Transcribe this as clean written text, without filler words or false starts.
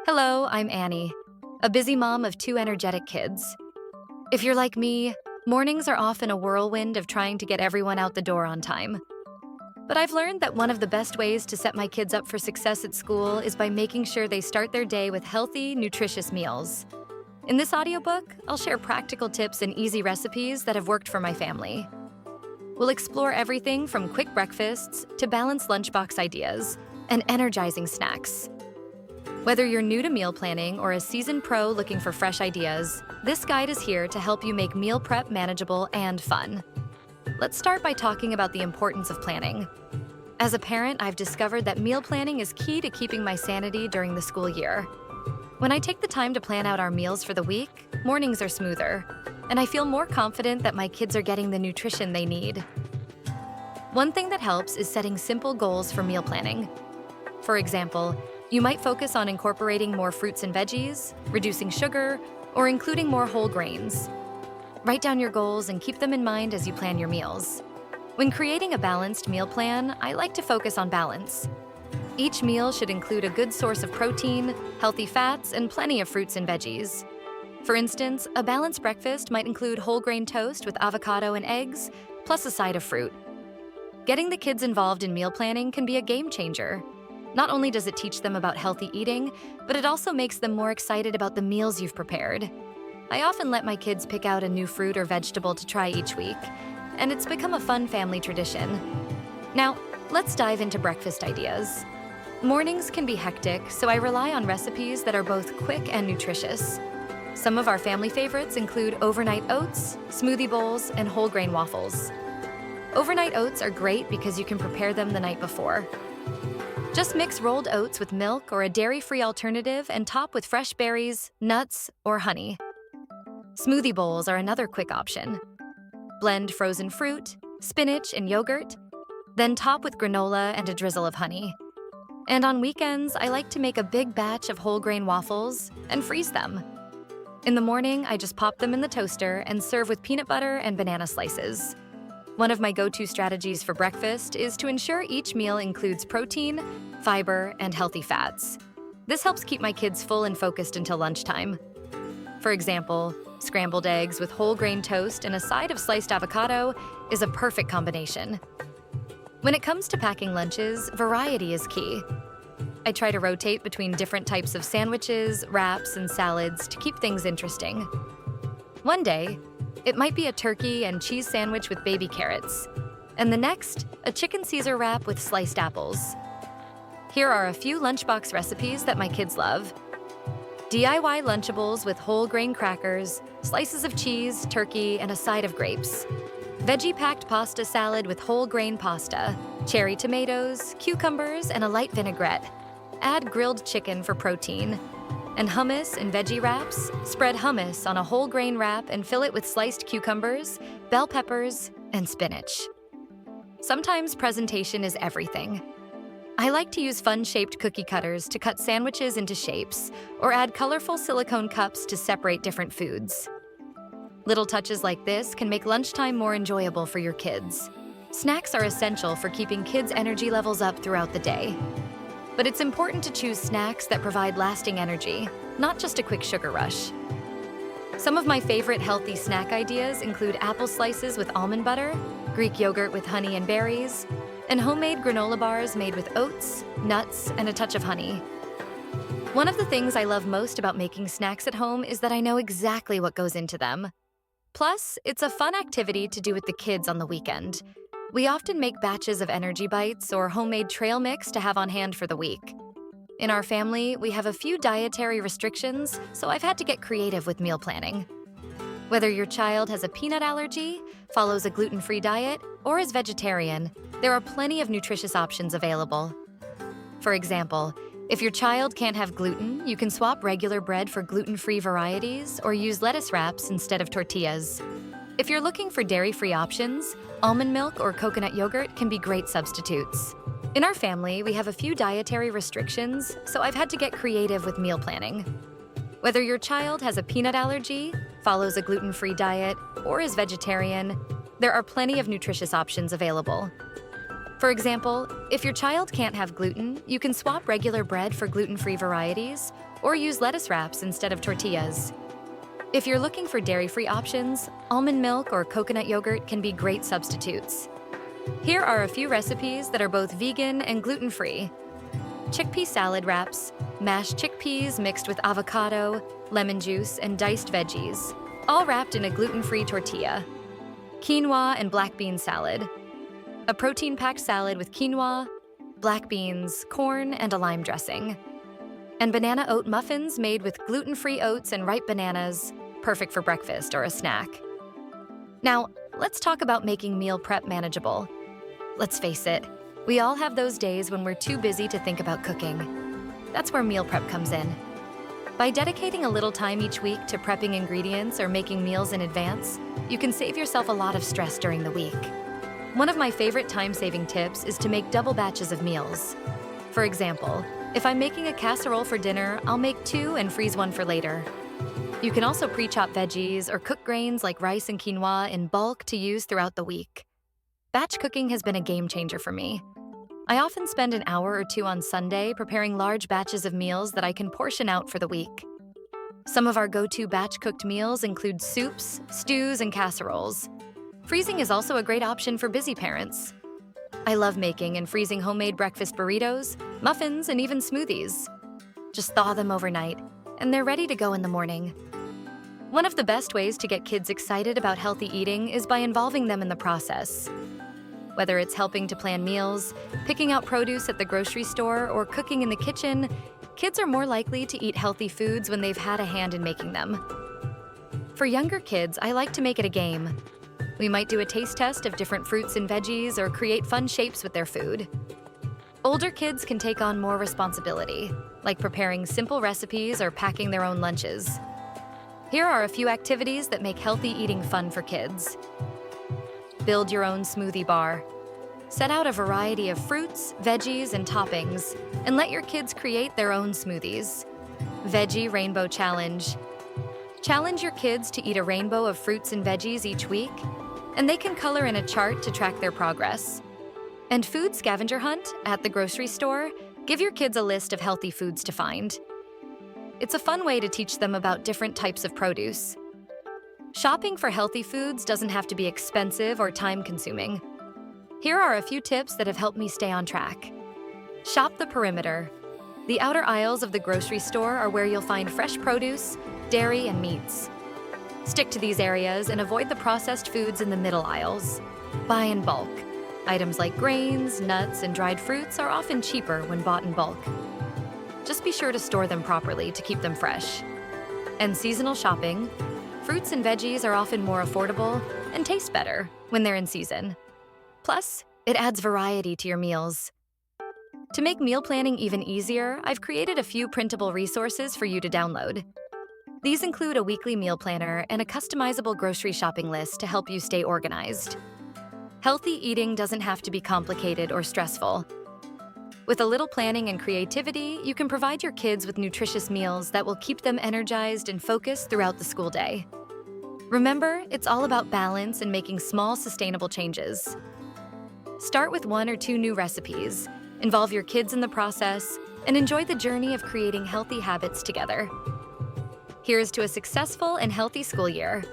Hello, I'm Annie, a busy mom of two energetic kids. If you're like me, mornings are often a whirlwind of trying to get everyone out the door on time. But I've learned that one of the best ways to set my kids up for success at school is by making sure they start their day with healthy, nutritious meals. In this audiobook, I'll share practical tips and easy recipes that have worked for my family. We'll explore everything from quick breakfasts to balanced lunchbox ideas and energizing snacks. Whether you're new to meal planning or a seasoned pro looking for fresh ideas, this guide is here to help you make meal prep manageable and fun. Let's start by talking about the importance of planning. As a parent, I've discovered that meal planning is key to keeping my sanity during the school year. When I take the time to plan out our meals for the week, mornings are smoother, and I feel more confident that my kids are getting the nutrition they need. One thing that helps is setting simple goals for meal planning. For example, you might focus on incorporating more fruits and veggies, reducing sugar, or including more whole grains. Write down your goals and keep them in mind as you plan your meals. When creating a balanced meal plan, I like to focus on balance. Each meal should include a good source of protein, healthy fats, and plenty of fruits and veggies. For instance, a balanced breakfast might include whole grain toast with avocado and eggs, plus a side of fruit. Getting the kids involved in meal planning can be a game changer. Not only does it teach them about healthy eating, but it also makes them more excited about the meals you've prepared. I often let my kids pick out a new fruit or vegetable to try each week, and it's become a fun family tradition. Now, let's dive into breakfast ideas. Mornings can be hectic, so I rely on recipes that are both quick and nutritious. Some of our family favorites include overnight oats, smoothie bowls, and whole grain waffles. Overnight oats are great because you can prepare them the night before. Just mix rolled oats with milk or a dairy-free alternative and top with fresh berries, nuts, or honey. Smoothie bowls are another quick option. Blend frozen fruit, spinach, and yogurt, then top with granola and a drizzle of honey. And on weekends, I like to make a big batch of whole grain waffles and freeze them. In the morning, I just pop them in the toaster and serve with peanut butter and banana slices. One of my go-to strategies for breakfast is to ensure each meal includes protein, fiber, and healthy fats. This helps keep my kids full and focused until lunchtime. For example, scrambled eggs with whole grain toast and a side of sliced avocado is a perfect combination. When it comes to packing lunches, variety is key. I try to rotate between different types of sandwiches, wraps, and salads to keep things interesting. One day, it might be a turkey and cheese sandwich with baby carrots, and the next, a chicken Caesar wrap with sliced apples. Here are a few lunchbox recipes that my kids love. DIY Lunchables with whole grain crackers, slices of cheese, turkey, and a side of grapes. Veggie-packed pasta salad with whole grain pasta, cherry tomatoes, cucumbers, and a light vinaigrette. Add grilled chicken for protein. And hummus and veggie wraps, spread hummus on a whole grain wrap and fill it with sliced cucumbers, bell peppers, and spinach. Sometimes presentation is everything. I like to use fun-shaped cookie cutters to cut sandwiches into shapes, or add colorful silicone cups to separate different foods. Little touches like this can make lunchtime more enjoyable for your kids. Snacks are essential for keeping kids' energy levels up throughout the day. But it's important to choose snacks that provide lasting energy, not just a quick sugar rush. Some of my favorite healthy snack ideas include apple slices with almond butter, Greek yogurt with honey and berries, and homemade granola bars made with oats, nuts, and a touch of honey. One of the things I love most about making snacks at home is that I know exactly what goes into them. Plus, it's a fun activity to do with the kids on the weekend. We often make batches of energy bites or homemade trail mix to have on hand for the week. In our family, we have a few dietary restrictions, so I've had to get creative with meal planning. Whether your child has a peanut allergy, follows a gluten-free diet, or is vegetarian, there are plenty of nutritious options available. For example, if your child can't have gluten, you can swap regular bread for gluten-free varieties or use lettuce wraps instead of tortillas. If you're looking for dairy-free options, almond milk or coconut yogurt can be great substitutes. In our family, we have a few dietary restrictions, so I've had to get creative with meal planning. Whether your child has a peanut allergy, follows a gluten-free diet, or is vegetarian, there are plenty of nutritious options available. For example, if your child can't have gluten, you can swap regular bread for gluten-free varieties or use lettuce wraps instead of tortillas. If you're looking for dairy-free options, almond milk or coconut yogurt can be great substitutes. Here are a few recipes that are both vegan and gluten-free. Chickpea salad wraps, mashed chickpeas mixed with avocado, lemon juice, and diced veggies, all wrapped in a gluten-free tortilla. Quinoa and black bean salad. A protein-packed salad with quinoa, black beans, corn, and a lime dressing. And banana oat muffins made with gluten-free oats and ripe bananas, perfect for breakfast or a snack. Now, let's talk about making meal prep manageable. Let's face it, we all have those days when we're too busy to think about cooking. That's where meal prep comes in. By dedicating a little time each week to prepping ingredients or making meals in advance, you can save yourself a lot of stress during the week. One of my favorite time-saving tips is to make double batches of meals. For example, if I'm making a casserole for dinner, I'll make 2 and freeze 1 for later. You can also pre-chop veggies or cook grains like rice and quinoa in bulk to use throughout the week. Batch cooking has been a game changer for me. I often spend an hour or 2 on Sunday preparing large batches of meals that I can portion out for the week. Some of our go-to batch-cooked meals include soups, stews, and casseroles. Freezing is also a great option for busy parents. I love making and freezing homemade breakfast burritos, muffins, and even smoothies. Just thaw them overnight, and they're ready to go in the morning. One of the best ways to get kids excited about healthy eating is by involving them in the process. Whether it's helping to plan meals, picking out produce at the grocery store, or cooking in the kitchen, kids are more likely to eat healthy foods when they've had a hand in making them. For younger kids, I like to make it a game. We might do a taste test of different fruits and veggies or create fun shapes with their food. Older kids can take on more responsibility, like preparing simple recipes or packing their own lunches. Here are a few activities that make healthy eating fun for kids. Build your own smoothie bar. Set out a variety of fruits, veggies, and toppings, and let your kids create their own smoothies. Veggie Rainbow Challenge. Challenge your kids to eat a rainbow of fruits and veggies each week, and they can color in a chart to track their progress. And Food Scavenger Hunt at the grocery store. Give your kids a list of healthy foods to find. It's a fun way to teach them about different types of produce. Shopping for healthy foods doesn't have to be expensive or time-consuming. Here are a few tips that have helped me stay on track. Shop the perimeter. The outer aisles of the grocery store are where you'll find fresh produce, dairy, and meats. Stick to these areas and avoid the processed foods in the middle aisles. Buy in bulk. Items like grains, nuts, and dried fruits are often cheaper when bought in bulk. Just be sure to store them properly to keep them fresh. And seasonal shopping. Fruits and veggies are often more affordable and taste better when they're in season. Plus, it adds variety to your meals. To make meal planning even easier, I've created a few printable resources for you to download. These include a weekly meal planner and a customizable grocery shopping list to help you stay organized. Healthy eating doesn't have to be complicated or stressful. With a little planning and creativity, you can provide your kids with nutritious meals that will keep them energized and focused throughout the school day. Remember, it's all about balance and making small, sustainable changes. Start with 1 or 2 new recipes, involve your kids in the process, and enjoy the journey of creating healthy habits together. Here's to a successful and healthy school year.